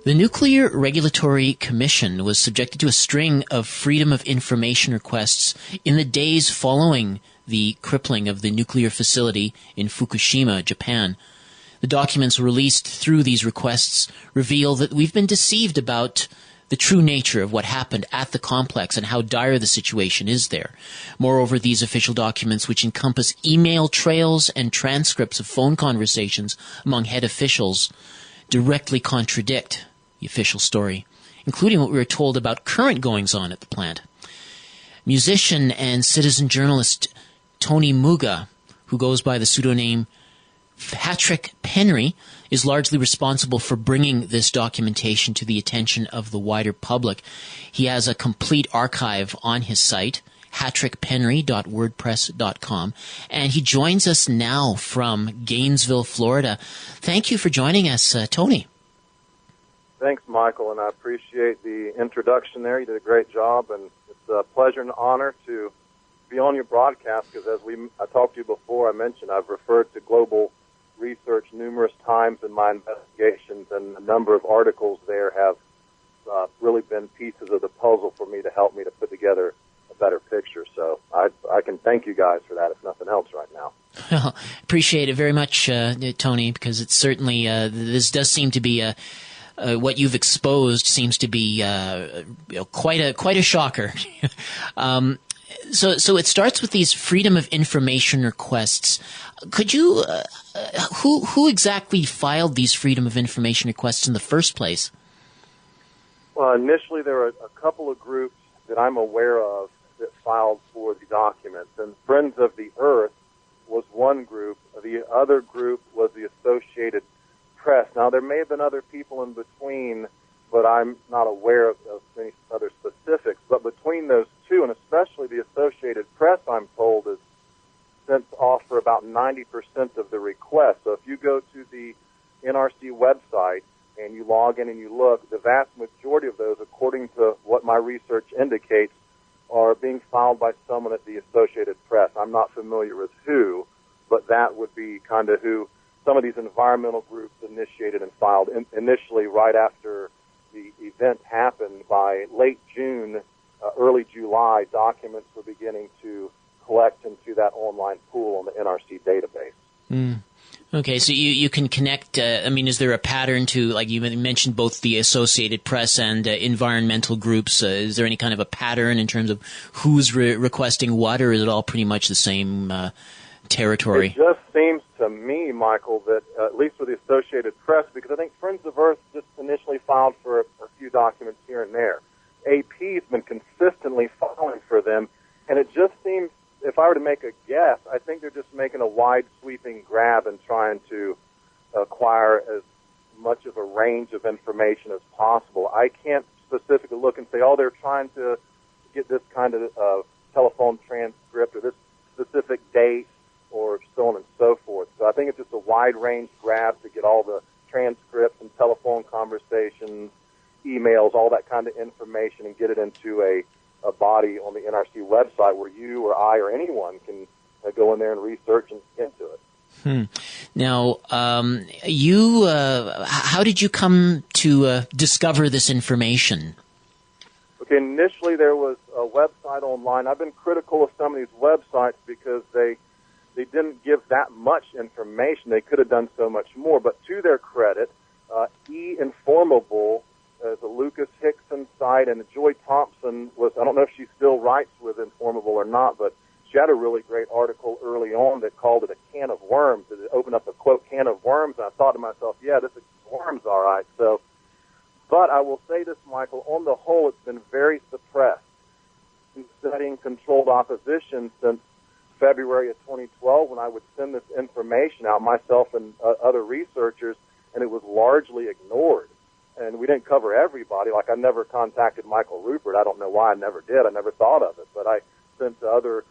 The Nuclear Regulatory Commission was subjected to a string of Freedom of Information requests in the days following the crippling of the nuclear facility in Fukushima, Japan. The documents released through these requests reveal that we've been deceived about the true nature of what happened at the complex and how dire the situation is there. Moreover, these official documents, which encompass email trails and transcripts of phone conversations among head officials, directly contradict the official story, including what we were told about current goings-on at the plant. Musician and citizen journalist Tony Muga, who goes by the pseudonym Hatrick Penry, is largely responsible for bringing this documentation to the attention of the wider public. He has a complete archive on his site, hatrickpenry.wordpress.com, and he joins us now from Gainesville, Florida. Thank you for joining us, Tony. Thanks, Michael, and I appreciate the introduction there. You did a great job, and it's a pleasure and honor to be on your broadcast because I talked to you before, I mentioned I've referred to global research numerous times in my investigations, and a number of articles there have really been pieces of the puzzle for me to help me to put together a better picture. So I can thank you guys for that, if nothing else, right now. Well, appreciate it very much, Tony, because it's certainly this does seem to be what you've exposed seems to be quite a shocker. So it starts with these Freedom of Information requests. Could you, who exactly filed these Freedom of Information requests in the first place? Well, initially there were a couple of groups that I'm aware of that filed for the documents, and Friends of the Earth was one group. The other group was the Associated Press. Now, there may have been other people in between, but I'm not aware of any other specifics. But between those two, and especially the Associated Press, I'm told, is sent off for about 90% of the requests. So if you go to the NRC website and you log in and you look, the vast majority of those, according to what my research indicates, are being filed by someone at the Associated Press. I'm not familiar with who, but that would be kind of who some of these environmental groups initiated and filed initially right after the event happened. By late June, early July, documents were beginning to collect into that online pool on the NRC database. Okay, so you can connect, is there a pattern to, like you mentioned, both the Associated Press and environmental groups? Is there any kind of a pattern in terms of who's requesting what, or is it all pretty much the same territory? It just seems to me, Michael, that at least with the Associated Press, because I think Friends of Earth just initially filed for a few documents here and there. AP's been consistently filing for them, and it just seems, if I were to make a guess, I think they're just making a wide sweeping grab and trying to acquire as much of a range of information as possible. I can't specifically look and say, oh, they're trying to get this kind of telephone transcript or this specific date or so on and so forth. So I think it's just a wide range grab to get all the transcripts and telephone conversations, emails, all that kind of information and get it into a body on the NRC website where you or I or anyone can go in there and research and get into it. Now, how did you come to discover this information? Okay, initially there was a website online. I've been critical of some of these websites because they didn't give that much information. They could have done so much more. But to their credit, E-Informable, the Lucas Hickson site, and Joy Thompson was, I don't know if she still writes with Informable or not, but she had a really great article early on that called it a can of worms. It opened up a, quote, can of worms, and I thought to myself, yeah, this is worms, all right. So, but I will say this, Michael, on the whole, it's been very suppressed. Been studying controlled opposition since February of 2012 when I would send this information out, myself and other researchers, and it was largely ignored. And we didn't cover everybody. Like, I never contacted Michael Rupert. I don't know why I never did. I never thought of it. But I sent to other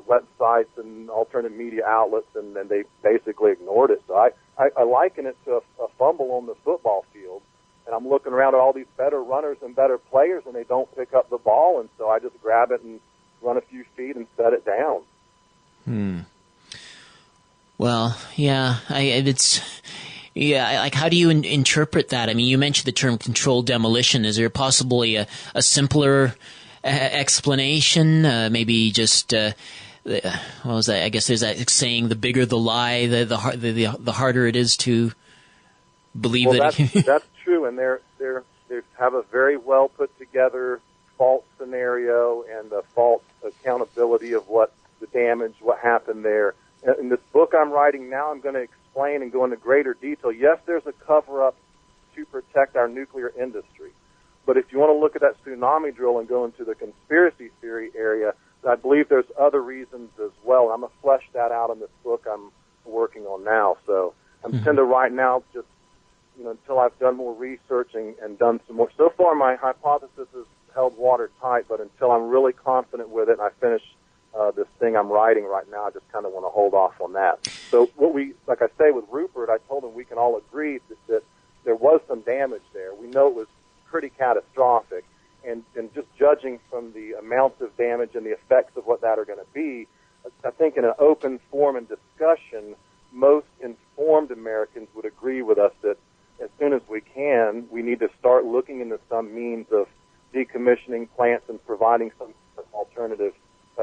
websites and alternative media outlets, and they basically ignored it. So I liken it to a fumble on the football field. And I'm looking around at all these better runners and better players, and they don't pick up the ball. And so I just grab it and run a few feet and set it down. Well, yeah, Yeah, like how do you interpret that? I mean, you mentioned the term controlled demolition. Is there possibly a simpler explanation? Maybe just what was that? I guess there's that saying: the bigger the lie, the harder it is to believe that. That's true, and they have a very well put together fault scenario and the fault accountability of what the damage, what happened there. In this book I'm writing now, I'm going to explain and go into greater detail. Yes, there's a cover-up to protect our nuclear industry. But if you want to look at that tsunami drill and go into the conspiracy theory area, I believe there's other reasons as well. I'm going to flesh that out in this book I'm working on now. So I'm tend to write now just, until I've done more research and done some more. So far, my hypothesis is held watertight, but until I'm really confident with it and I finish this thing I'm writing right now, I just kind of want to hold off on that. So like I say with Rupert, I told him we can all agree that there was some damage there. We know it was pretty catastrophic, and just judging from the amounts of damage and the effects of what that are going to be, I think in an open forum and discussion, most informed Americans would agree with us that as soon as we can, we need to start looking into some means of decommissioning plants and providing some alternative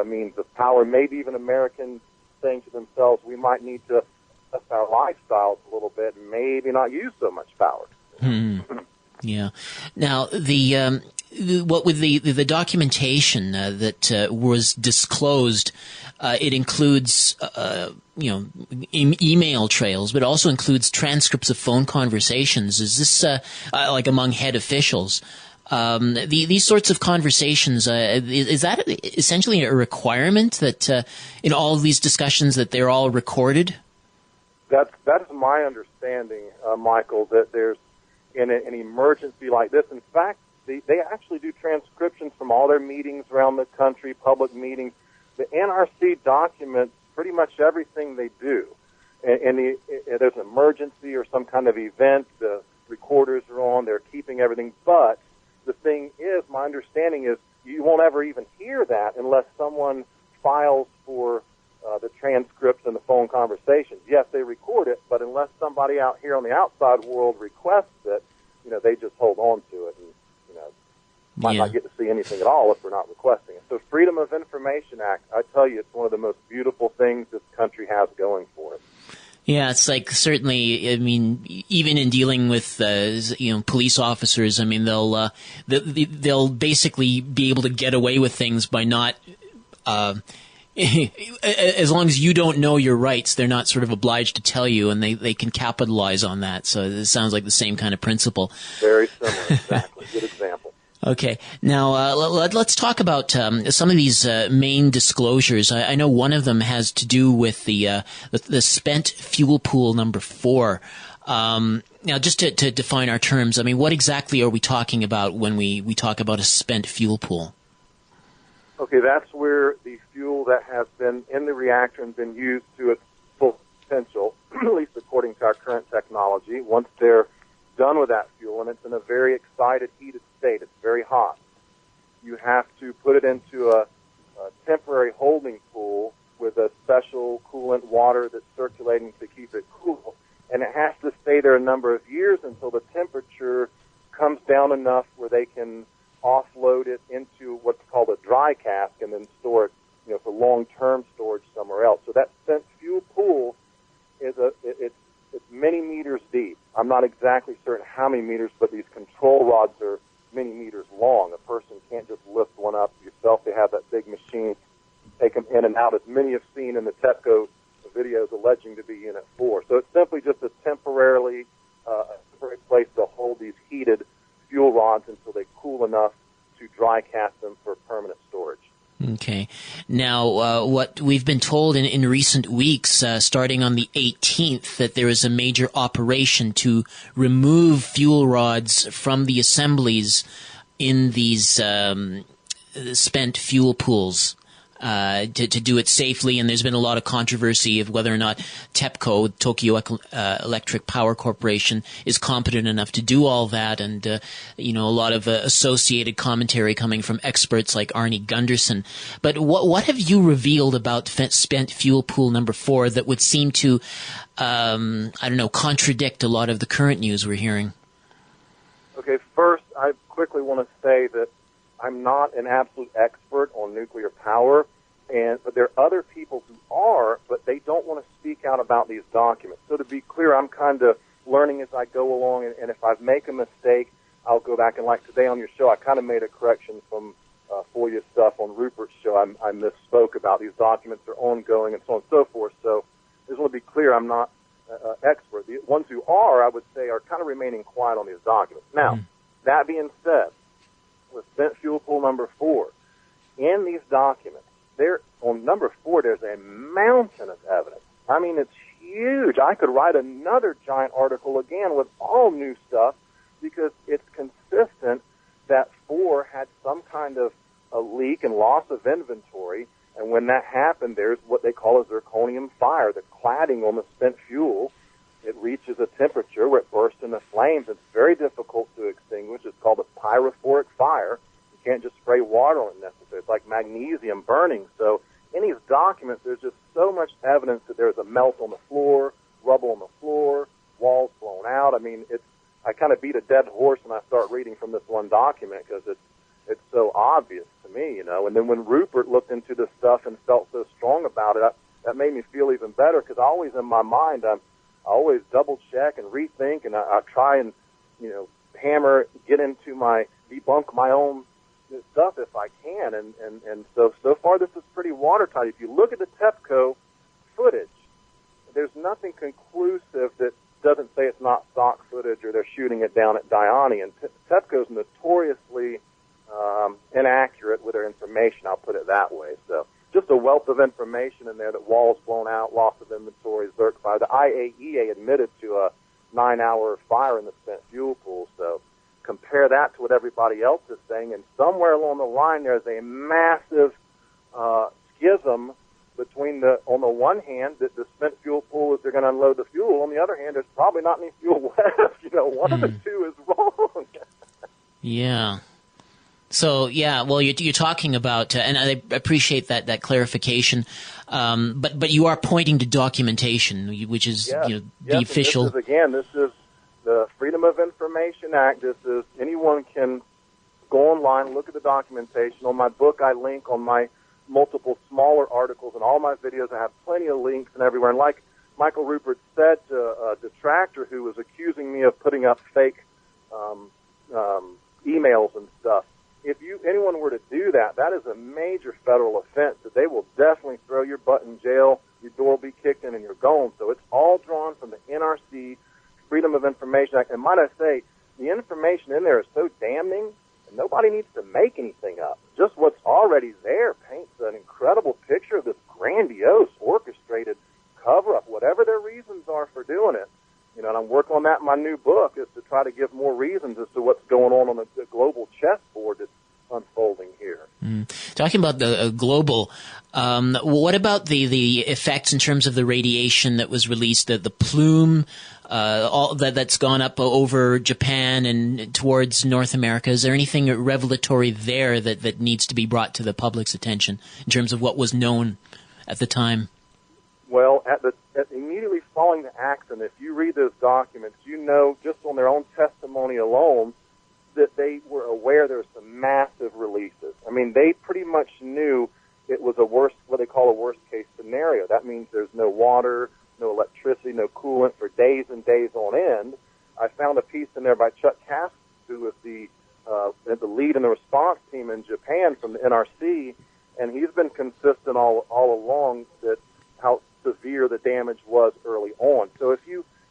means of power. Maybe even Americans saying to themselves, we might need to adjust our lifestyles a little bit and maybe not use so much power. Yeah. Now, what with the documentation that was disclosed, it includes email trails, but also includes transcripts of phone conversations. Is this like among head officials? These sorts of conversations, is that essentially a requirement that in all of these discussions that they're all recorded? That's my understanding, Michael, that there's in an emergency like this. In fact, they actually do transcriptions from all their meetings around the country, public meetings. The NRC documents pretty much everything they do. And there's an emergency or some kind of event, the recorders are on, they're keeping everything. But the thing is, my understanding is you won't ever even hear that unless someone files for the transcripts and the phone conversations. Yes, they record it, but unless somebody out here on the outside world requests it, they just hold on to it and, might not get to see anything at all if they're not requesting it. So Freedom of Information Act, I tell you, it's one of the most beautiful things this country has going for it. Yeah, it's like certainly. I mean, even in dealing with police officers, I mean they'll basically be able to get away with things by not. As long as you don't know your rights, they're not sort of obliged to tell you, and they can capitalize on that. So it sounds like the same kind of principle. Very similar, exactly. Good example. Okay. Now, let's talk about some of these main disclosures. I know one of them has to do with the spent fuel pool number 4. Now, just to define our terms, I mean, what exactly are we talking about when we talk about a spent fuel pool? Okay, that's where the fuel that has been in the reactor and been used to its full potential, at least according to our current technology, once they're done with that fuel, and it's in a very excited, heated state. It's very hot. You have to put it into a temporary holding pool with a special coolant water that's circulating to keep it cool, and it has to stay there a number of years until the temperature comes down enough where they can offload it into what's called a dry cask and then store it, for long-term storage somewhere else. So that spent fuel pool is it's many meters deep. I'm not exactly certain how many meters, but these control rods are many meters long. A person can't just lift one up yourself. They have that big machine, take them in and out, as many have seen in the TEPCO videos alleging to be Unit 4. So it's simply just a temporary place to hold these heated fuel rods until they cool enough to dry cast them for permanent storage. Okay. Now, what we've been told in recent weeks, starting on the 18th, that there is a major operation to remove fuel rods from the assemblies in these spent fuel pools. to do it safely, and there's been a lot of controversy of whether or not TEPCO, Tokyo Electric Power Corporation, is competent enough to do all that, and a lot of associated commentary coming from experts like Arnie Gunderson. But what have you revealed about spent fuel pool number 4 that would seem to, contradict a lot of the current news we're hearing? Okay, first, I quickly want to say that I'm not an absolute expert on nuclear power, but there are other people who are, but they don't want to speak out about these documents. So to be clear, I'm kind of learning as I go along, and if I make a mistake, I'll go back, and like today on your show, I kind of made a correction from FOIA stuff on Rupert's show. I misspoke about these documents are ongoing and so on and so forth. So I just want to be clear, I'm not expert. The ones who are, I would say, are kind of remaining quiet on these documents. Now, that being said, with spent fuel pool number 4, in these documents, on number 4, there's a mountain of evidence. I mean, it's huge. I could write another giant article again with all new stuff because it's consistent that 4 had some kind of a leak and loss of inventory, and when that happened, there's what they call a zirconium fire. The cladding on the spent fuel, it reaches a temperature where it bursts into flames. It's very difficult to extinguish. It's called a pyrophoric fire. You can't just spray water on it necessarily. It's like magnesium burning. So in these documents, there's just so much evidence that there's a melt on the floor, rubble on the floor, walls blown out. I mean, I kind of beat a dead horse when I start reading from this one document because it's so obvious to me, And then when Rupert looked into this stuff and felt so strong about it, that made me feel even better because always in my mind, I always double check and rethink, and I try and, debunk my own stuff if I can. And so far this is pretty watertight. If you look at the TEPCO footage, there's nothing conclusive that doesn't say it's not stock footage or they're shooting it down at Diani. And TEPCO's notoriously inaccurate with their information, I'll put it that way. So just a wealth of information in there that walls blown out, loss of inventory, zirc fire. The IAEA admitted to a 9-hour fire in the spent fuel pool. So compare that to what everybody else is saying, and somewhere along the line there's a massive schism between on the one hand, that the spent fuel pool is they're going to unload the fuel. On the other hand, there's probably not any fuel left. One of the two is wrong. Yeah. So, well, you're talking about, and I appreciate that clarification, but you are pointing to documentation, which is the official. This is the Freedom of Information Act. This is anyone can go online, look at the documentation. On my book, I link on my multiple smaller articles and all my videos. I have plenty of links and everywhere. And like Michael Rupert said to a detractor who was accusing me of putting up fake emails and stuff, if anyone were to do that, that is a major federal offense that they will definitely throw your butt in jail, your door will be kicked in, and you're gone. So it's all drawn from the NRC, Freedom of Information Act. And might I say, the information in there is so damning, and nobody needs to make anything up. Just what's already there paints an incredible picture of this grandiose, orchestrated cover-up, whatever their reasons are for doing it. And I'm working on that in my new book, is to try to give more reasons as to what's going on the global chessboard that's unfolding here. Talking about the global, what about the effects in terms of the radiation that was released, the plume, all that's gone up over Japan and towards North America? Is there anything revelatory there that needs to be brought to the public's attention in terms of what was known at the time? Well, immediately following the accident, if you read those documents, just on their own testimony alone, that they were aware there were some massive releases. I mean, they pretty much knew it was what they call a worst-case scenario. That means there's no water, no electricity, no coolant for days and days on end. I found a piece in there by Chuck Cass, who was the lead in the response team in Japan from the NRC, and he's been consistent all along that how severe the damage was early on. So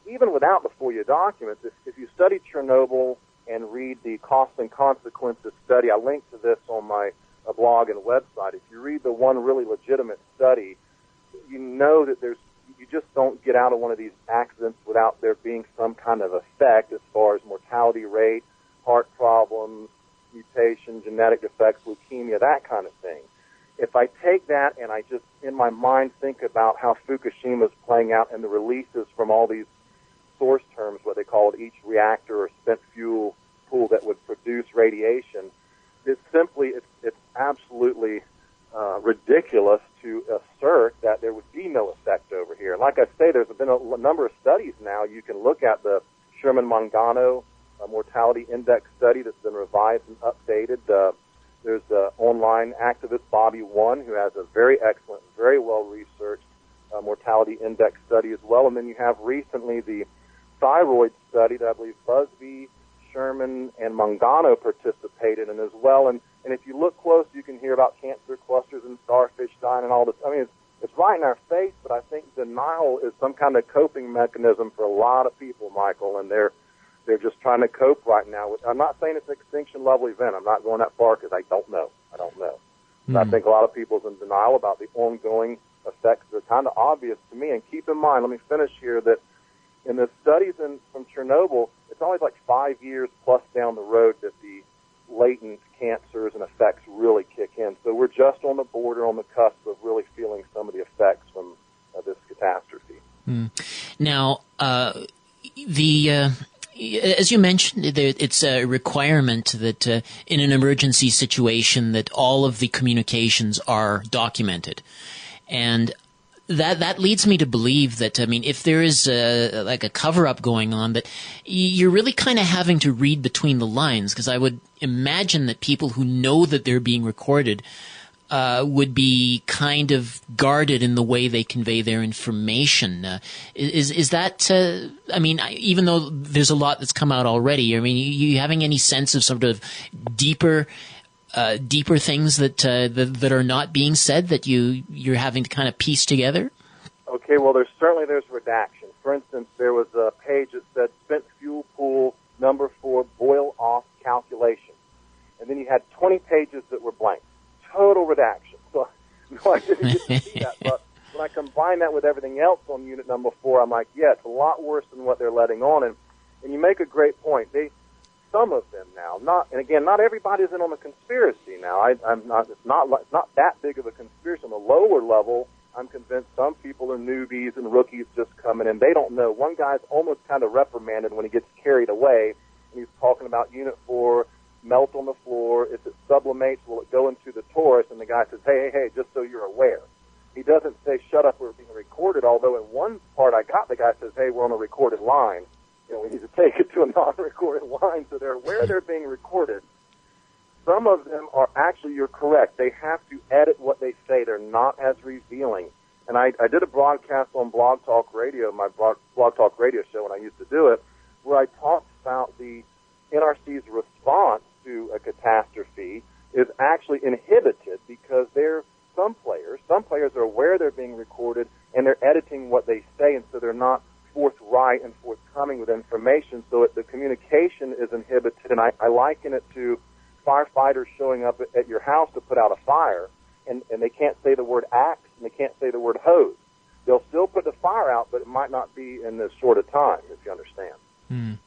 even without the FOIA documents, if you study Chernobyl and read the cost and consequences study, I linked to this on my blog and website. If you read the one really legitimate study, you know that you just don't get out of one of these accidents without there being some kind of effect as far as mortality rate, heart problems, mutation, genetic defects, leukemia, that kind of thing. if I take that and I just, in my mind, think about how Fukushima is playing out and the releases from all these source terms, what they call it, each reactor or spent fuel pool that would produce radiation, it's absolutely ridiculous to assert that there would be no effect over here. Like I say, there's been a number of studies now. You can look at the Sherman-Mangano mortality index study that's been revised and updated. There's the online activist Bobby One, who has a very excellent, very well-researched mortality index study as well. And then you have recently the thyroid study that I believe Busby, Sherman, and Mangano participated in as well. And if you look close, you can hear about cancer clusters and starfish dying and all this. I mean, it's right in our face, but I think denial is some kind of coping mechanism for a lot of people, Michael, and they're just trying to cope right now. I'm not saying it's an extinction level event. I'm not going that far because I don't know. I think a lot of people are in denial about the ongoing effects. They're kind of obvious to me. And keep in mind, let me finish here, that in the studies from Chernobyl, it's always like 5 years plus down the road that the latent cancers and effects really kick in. So we're just on the border, on the cusp of really feeling some of the effects from this catastrophe. Now, as you mentioned, it's a requirement that in an emergency situation that all of the communications are documented. And that leads me to believe that, I mean, if there is like a cover-up going on, that you're really kind of having to read between the lines, because I would imagine that people who know that they're being recorded would be kind of guarded in the way they convey their information. Is that, I mean, even though there's a lot that's come out already, I mean, you having any sense of sort of deeper things that are not being said that you're having to kind of piece together? Okay, well, there's redaction. For instance, there was a page that said spent fuel pool number 4 boil off calculation, and then you had 20 pages that were blank. Total redaction. So no, I didn't get to see that, but when I combine that with everything else on unit number 4, I'm like, yeah, it's a lot worse than what they're letting on. And you make a great point. Some of them now, not everybody's in on the conspiracy now. It's not that big of a conspiracy. On the lower level, I'm convinced some people are newbies and rookies just coming in. They don't know. One guy's almost kind of reprimanded when he gets carried away, and he's talking about unit 4, melt on the floor. If it sublimates, will it go into the torus? And the guy says, hey, just so you're aware. He doesn't say, shut up, we're being recorded, although in one part I got, the guy says, hey, we're on a recorded line. We need to take it to a non-recorded line, so they're aware they're being recorded. Some of them are actually, you're correct, they have to edit what they say. They're not as revealing. And I did a broadcast on Blog Talk Radio, my Blog Talk Radio show when I used to do it, where I talked about the NRC's response to a catastrophe is actually inhibited because some players are aware they're being recorded and they're editing what they say, and so they're not forthright and forthcoming with information, so the communication is inhibited. And I liken it to firefighters showing up at your house to put out a fire, and they can't say the word axe and they can't say the word hose. They'll still put the fire out, but it might not be in this short a time, if you understand.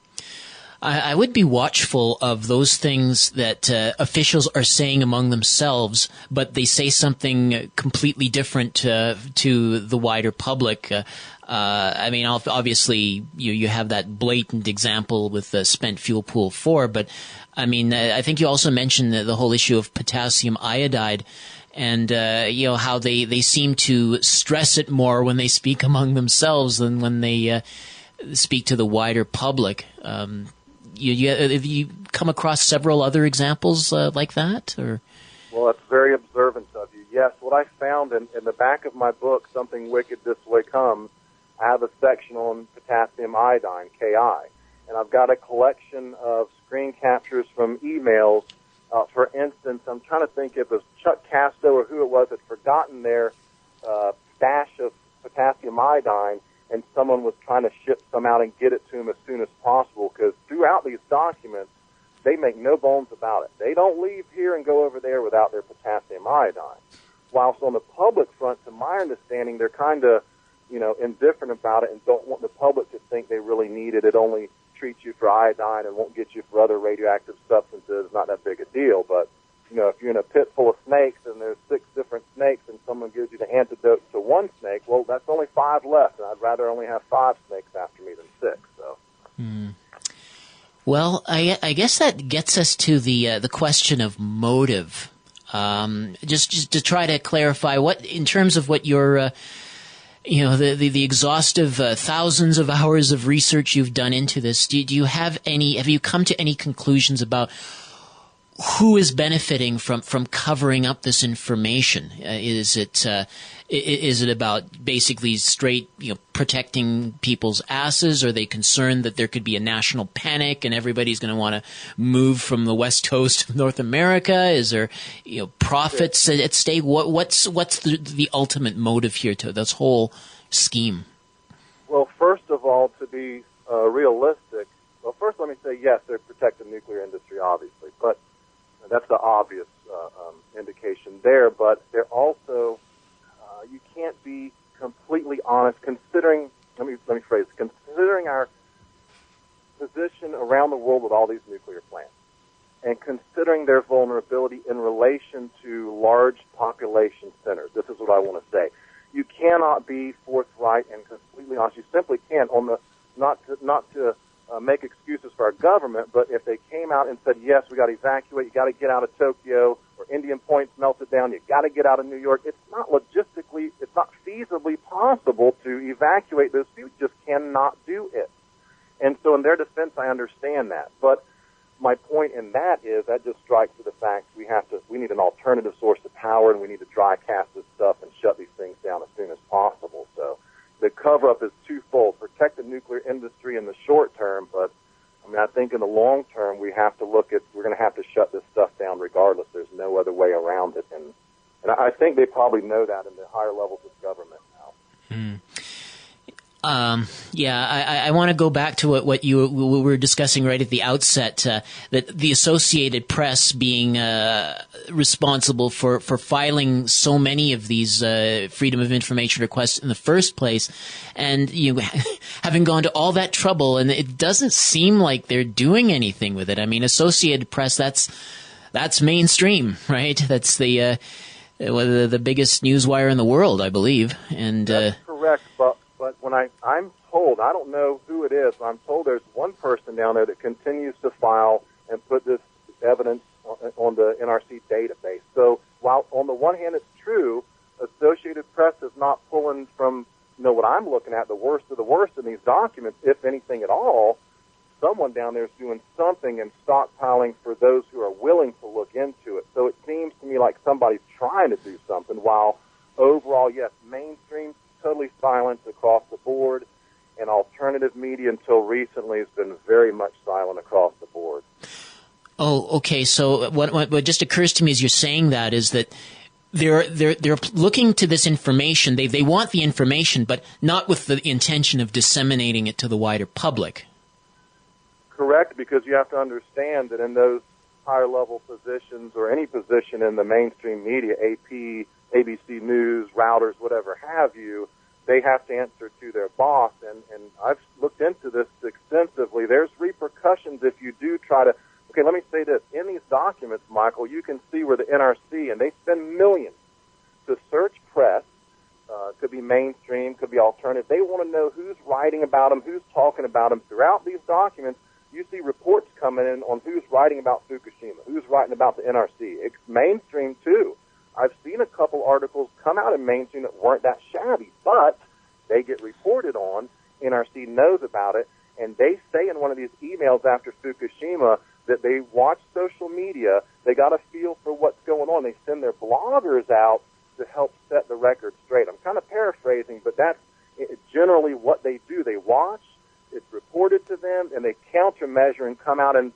I would be watchful of those things that officials are saying among themselves, but they say something completely different to the wider public. I mean, obviously, you have that blatant example with the spent fuel pool 4, but I mean, I think you also mentioned the whole issue of potassium iodide, and how they seem to stress it more when they speak among themselves than when they speak to the wider public. Have you come across several other examples like that? Or? Well, that's very observant of you. Yes, what I found in the back of my book, Something Wicked This Way Comes, I have a section on potassium iodine, Ki. And I've got a collection of screen captures from emails. For instance, I'm trying to think if it was Chuck Casto or who it was had forgotten their stash of potassium iodine, and someone was trying to ship some out and get it to him as soon as possible, because throughout these documents, they make no bones about it. They don't leave here and go over there without their potassium iodine. Whilst on the public front, to my understanding, they're kind of, indifferent about it and don't want the public to think they really need it. It only treats you for iodine and won't get you for other radioactive substances. Not that big a deal. But if you're in a pit full of snakes and there's 6 different snakes and someone gives you the antidote to one snake, well, that's only 5 left, and I'd rather only have 5 snakes after me than 6. So. Well, I guess that gets us to the question of motive. Just to try to clarify, what in terms of what your the exhaustive thousands of hours of research you've done into this, do you have you come to any conclusions about who is benefiting from covering up this information? Is it about basically straight, protecting people's asses? Are they concerned that there could be a national panic and everybody's going to want to move from the west coast of North America? Is there, profits at stake? What's the ultimate motive here to this whole scheme? Well, first of all, to be realistic, well, first let me say yes, they're protecting the nuclear industry, obviously, but that's the obvious indication there. But they're also you can't be completely honest considering. Let me phrase it, considering our position around the world with all these nuclear plants, and considering their vulnerability in relation to large population centers. This is what I want to say. You cannot be forthright and completely honest. You simply can't. Not to make excuses for our government, but if they came out and said, yes, we got to evacuate, you got to get out of Tokyo, or Indian Point's melted down, you got to get out of New York, it's not feasibly possible to evacuate those people. You just cannot do it. And so in their defense, I understand that. But my point in that is that just strikes to the fact we need an alternative source of power, and we need to dry cast this stuff and shut these things down as soon as possible. So the cover-up is twofold: protect the nuclear industry in the short term, but I think in the long term we're going to have to shut this stuff down regardless. There's no other way around it, and I think they probably know that in the higher levels of government now. I want to go back to what we were discussing right at the outset, that the Associated Press being responsible for filing so many of these freedom of information requests in the first place, and having gone to all that trouble, and it doesn't seem like they're doing anything with it. I mean, Associated Press, that's mainstream, right? That's the biggest newswire in the world, I believe. And that's correct, but when I'm told, I don't know who it is, but I'm told there's one person down there that continues to file and put this evidence on the NRC database. So while on the one hand it's true, Associated Press is not pulling from what I'm looking at, the worst of the worst in these documents, if anything at all. Someone down there is doing something and stockpiling for those who are willing to look into it. So it seems to me like somebody's trying to do something, while overall, yes, mainstream totally silent across the board, and alternative media until recently has been very much silent across the board. Oh, okay. So what just occurs to me as you're saying that is that they're looking to this information. They want the information, but not with the intention of disseminating it to the wider public. Correct, because you have to understand that in those higher level positions, or any position in the mainstream media, AP, ABC News, routers, whatever have you, they have to answer to their boss. And I've looked into this extensively. There's repercussions if you do try to. Okay, let me say this. In these documents, Michael, you can see where the NRC, and they spend millions to search press, could be mainstream, could be alternative. They want to know who's writing about them, who's talking about them. Throughout these documents, you see reports coming in on who's writing about Fukushima, who's writing about the NRC. It's mainstream, too. I've seen a couple articles come out in mainstream that weren't that shabby, but they get reported on. NRC knows about it, and they say in one of these emails after Fukushima that they watch social media, they got a feel for what's going on. They send their bloggers out to help set the record straight. I'm kind of paraphrasing, but that's generally what they do. They watch, it's reported to them, and they countermeasure and come out and,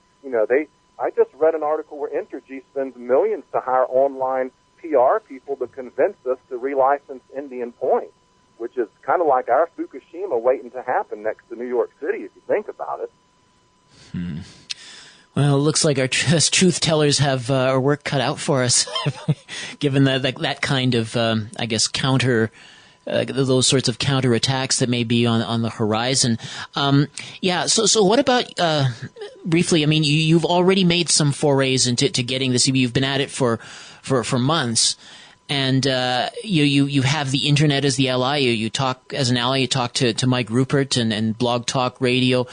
I just read an article where Entergy spends millions to hire online PR people to convince us to relicense Indian Point, which is kind of like our Fukushima waiting to happen next to New York City, if you think about it. Well, it looks like our truth tellers have our work cut out for us, given that kind of, counter those sorts of counterattacks that may be on the horizon. So what about briefly? I mean, you've already made some forays into getting this. You've been at it for months, and you have the internet as the ally. You talk as an ally. You talk to Mike Rupert and Blog Talk Radio.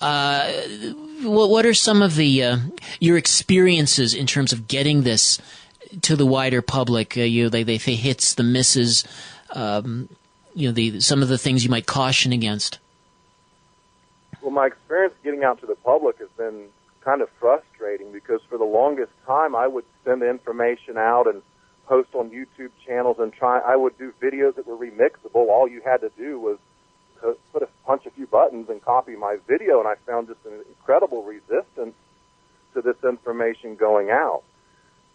What are some of the your experiences in terms of getting this to the wider public? They hits, the misses. Some of the things you might caution against. Well, my experience getting out to the public has been kind of frustrating because for the longest time I would send the information out and post on YouTube channels and I would do videos that were remixable. All you had to do was punch a few buttons and copy my video, and I found just an incredible resistance to this information going out.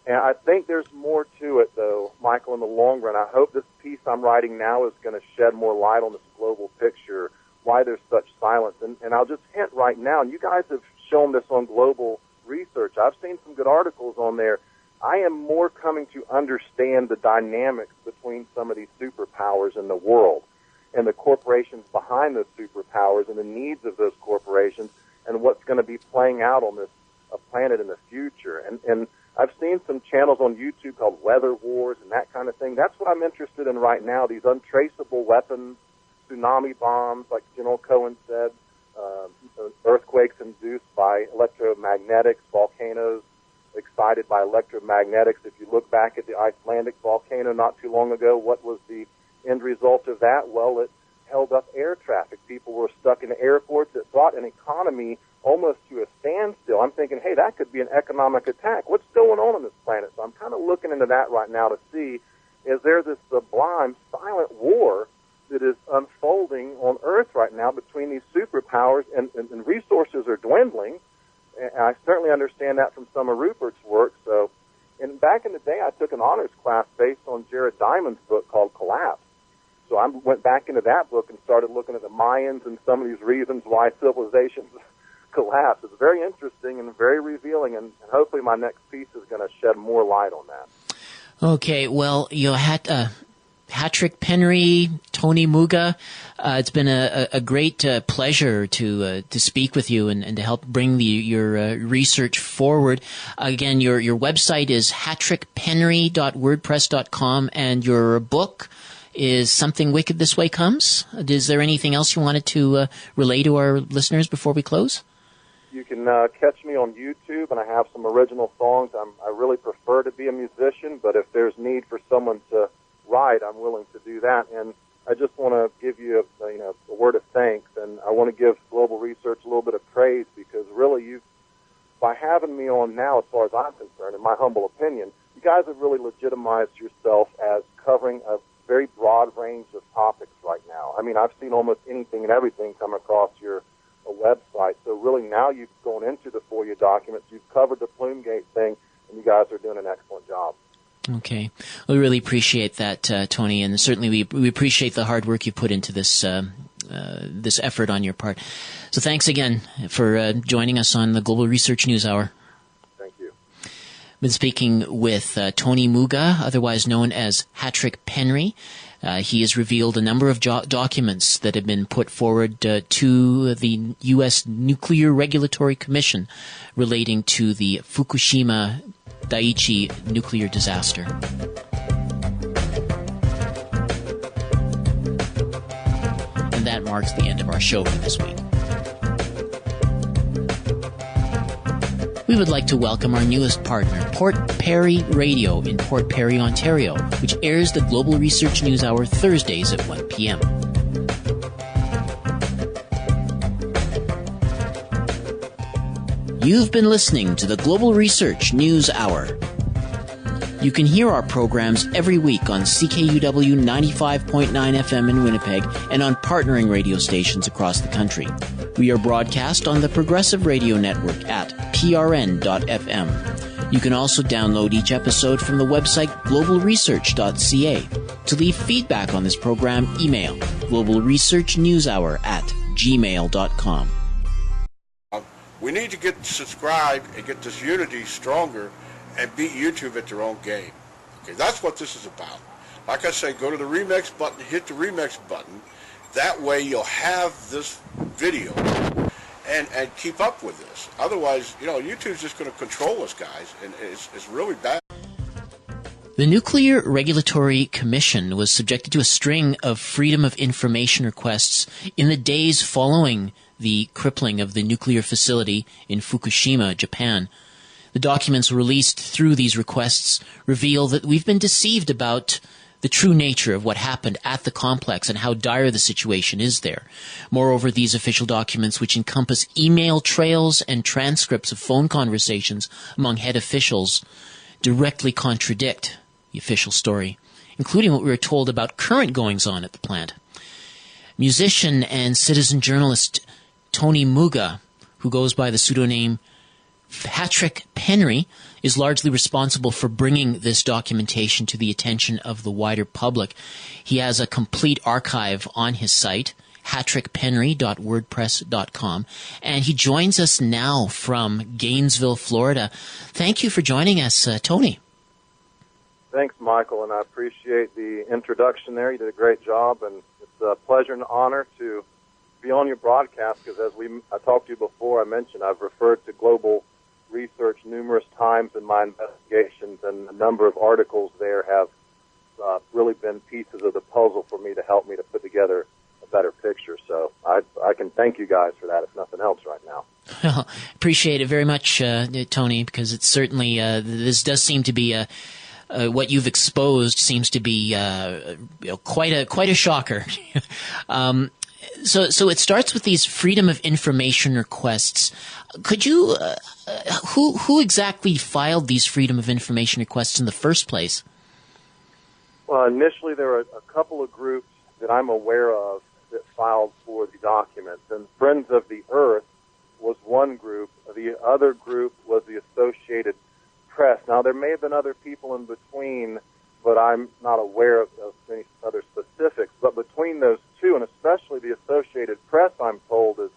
And I think there's more to it, though, Michael, in the long run. I hope this piece I'm writing now is going to shed more light on this global picture, why there's such silence. And I'll just hint right now, and you guys have shown this on global research. I've seen some good articles on there. I am more coming to understand the dynamics between some of these superpowers in the world and the corporations behind those superpowers and the needs of those corporations and what's going to be playing out on this planet in the future. And I've seen some channels on YouTube called Weather Wars and that kind of thing. That's what I'm interested in right now, these untraceable weapons, tsunami bombs, like General Cohen said, earthquakes induced by electromagnetics, volcanoes excited by electromagnetics. If you look back at the Icelandic volcano not too long ago, what was the end result of that? Well, it held up air traffic. People were stuck in the airports. It brought an economy almost to a standstill. I'm thinking, hey, that could be an economic attack. What's going on this planet? So I'm kind of looking into that right now to see, is there this sublime silent war that is unfolding on Earth right now between these superpowers, and resources are dwindling. And I certainly understand that from some of Rupert's work. So, and back in the day, I took an honors class based on Jared Diamond's book called Collapse. So I went back into that book and started looking at the Mayans and some of these reasons why civilizations collapse. It's very interesting and very revealing, and hopefully my next piece is going to shed more light on that. Okay, well, you had Hatrick Penry, Tony Muga. It's been a great pleasure to speak with you and to help bring your research forward. Again, your website is hatrickpenry.wordpress.com, and your book is Something Wicked This Way Comes. Is there anything else you wanted to relay to our listeners before we close? You can catch me on YouTube, and I have some original songs. I really prefer to be a musician, but if there's need for someone to write, I'm willing to do that. And I just want to give you a word of thanks, and I want to give Global Research a little bit of praise because really by having me on now, as far as I'm concerned, in my humble opinion, you guys have really legitimized yourself as covering a very broad range of topics right now. I mean, I've seen almost anything and everything come across your website. So really now you've gone into the FOIA documents, you've covered the Plumegate thing, and you guys are doing an excellent job. Okay. We really appreciate that, Tony, and certainly we appreciate the hard work you put into this this effort on your part. So thanks again for joining us on the Global Research News Hour. Thank you. Been speaking with Tony Muga, otherwise known as Hatrick Penry. He has revealed a number of documents that have been put forward to the U.S. Nuclear Regulatory Commission relating to the Fukushima Daiichi nuclear disaster. And that marks the end of our show for this week. We would like to welcome our newest partner, Port Perry Radio in Port Perry, Ontario, which airs the Global Research News Hour Thursdays at 1 p.m. You've been listening to the Global Research News Hour. You can hear our programs every week on CKUW 95.9 FM in Winnipeg and on partnering radio stations across the country. We are broadcast on the Progressive Radio Network at prn.fm. You can also download each episode from the website globalresearch.ca. To leave feedback on this program, email globalresearchnewshour@gmail.com. We need to get subscribed and get this unity stronger and beat YouTube at their own game. Okay, that's what this is about. like I say, go to the remix button, hit the remix button. That way you'll have this video and keep up with this. Otherwise, YouTube's just going to control us, guys, and it's really bad. The Nuclear Regulatory Commission was subjected to a string of Freedom of Information requests in the days following the crippling of the nuclear facility in Fukushima, Japan. The documents released through these requests reveal that we've been deceived about the true nature of what happened at the complex and how dire the situation is there. Moreover, these official documents, which encompass email trails and transcripts of phone conversations among head officials, directly contradict the official story, including what we were told about current goings-on at the plant. Musician and citizen journalist Tony Muga, who goes by the pseudonym Hatrick Penry, is largely responsible for bringing this documentation to the attention of the wider public. He has a complete archive on his site, hatrickpenry.wordpress.com, and he joins us now from Gainesville, Florida. Thank you for joining us, Tony. Thanks, Michael, and I appreciate the introduction there. You did a great job, and it's a pleasure and honor to be on your broadcast because I talked to you before, I mentioned I've referred to global research numerous times in my investigations, and a number of articles there have really been pieces of the puzzle for me to help me to put together a better picture. So I can thank you guys for that, if nothing else, right now. Well, appreciate it very much, Tony, because it's certainly this does seem to be what you've exposed seems to be quite a shocker. So it starts with these Freedom of Information requests. Could you, who exactly filed these Freedom of Information requests in the first place? Well, initially there were a couple of groups that I'm aware of that filed for the documents, and Friends of the Earth was one group. The other group was the Associated Press. Now, there may have been other people in between, but I'm not aware of any other specifics. But between those two, and especially the Associated Press, I'm told, is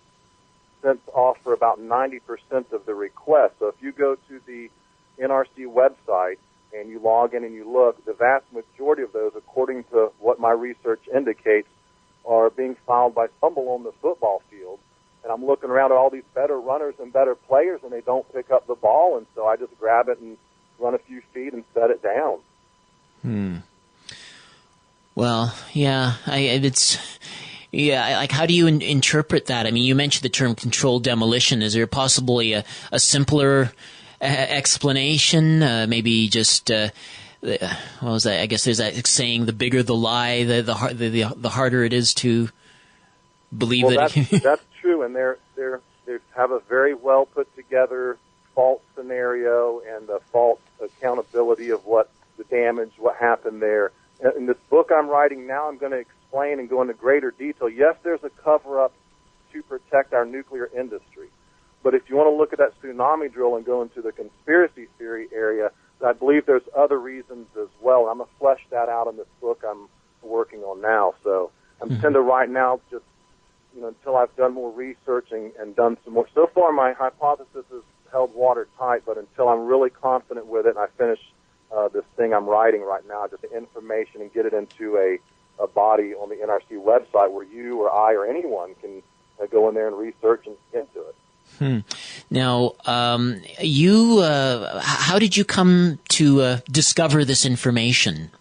sent off for about 90% of the requests. So if you go to the NRC website and you log in and you look, the vast majority of those, according to what my research indicates, are being filed by stumble on the football field. And I'm looking around at all these better runners and better players, and they don't pick up the ball, and so I just grab it and run a few feet and set it down. Well, yeah, like how do you interpret that? I mean, you mentioned the term controlled demolition. Is there possibly a simpler explanation? Maybe just what was that? I guess there's that saying: the bigger the lie, the harder it is to believe that. That's true, and they have a very well put together fault scenario and a fault accountability of what the damage, what happened there. In this book I'm writing now, I'm going to explain and go into greater detail. Yes, there's a cover-up to protect our nuclear industry, but if you want to look at that tsunami drill and go into the conspiracy theory area, I believe there's other reasons as well. I'm going to flesh that out in this book I'm working on now. So I'm tend to right now just until I've done more research and done some more. So far, my hypothesis is held watertight, but until I'm really confident with it and I finish this thing I'm writing right now, just the information and get it into a body on the NRC website where you or I or anyone can go in there and research and get into it. Now, how did you come to discover this information?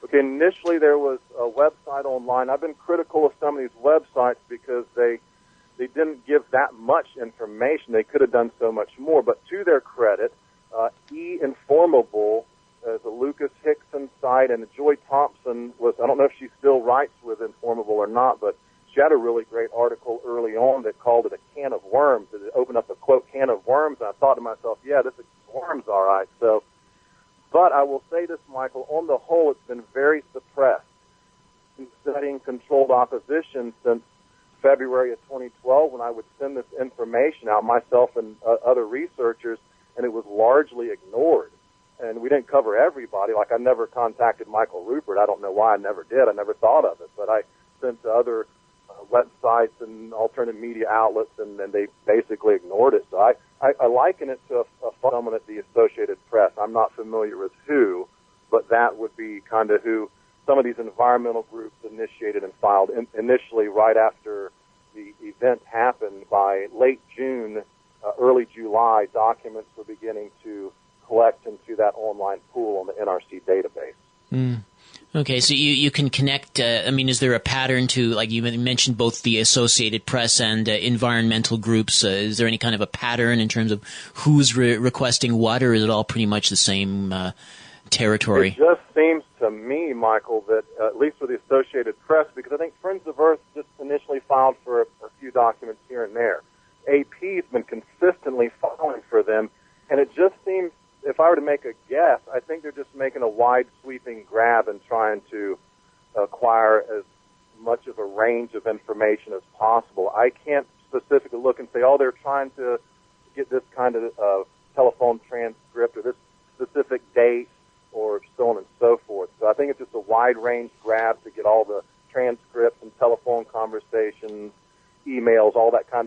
Okay, initially there was a website online. I've been critical of some of these websites because they didn't give that much information. They could have done so much more. But to their credit, E-Informable is a Lucas Hickson site, and Joy Thompson I don't know if she still writes with Informable or not, but she had a really great article early on that called it a can of worms. It opened up a, quote, can of worms, and I thought to myself, yeah, this is worms, all right. So, but I will say this, Michael, on the whole, it's been very suppressed. Been studying controlled opposition since February of 2012 when I would send this information out, myself and other researchers, and it was largely ignored. And we didn't cover everybody. Like, I never contacted Michael Rupert. I don't know why I never did. I never thought of it. But I sent to other websites and alternative media outlets, and they basically ignored it. So I liken it to someone at the Associated Press. I'm not familiar with who, but that would be kind of who some of these environmental groups initiated and filed initially right after the event happened. By late June, early July, documents were beginning to collect into that online pool on the NRC database. Mm. Okay, so you can connect, is there a pattern to, like you mentioned, both the Associated Press and environmental groups? Is there any kind of a pattern in terms of who's requesting what, or is it all pretty much the same territory? It just seems to me, Michael, that at least with the Associated Press, because I think Friends of Earth just initially filed for a few documents here and there. AP's been consistently filing for them, and it just seems, if I were to make a guess, I think they're just making a wide sweeping grab and trying to acquire as much of a range of information as possible. I can't specifically look and say, oh, they're trying to get this kind of telephone transcript or this specific date or so on and so forth. So I think it's just a wide range grab to get all the transcripts and telephone conversations, emails, all that kind of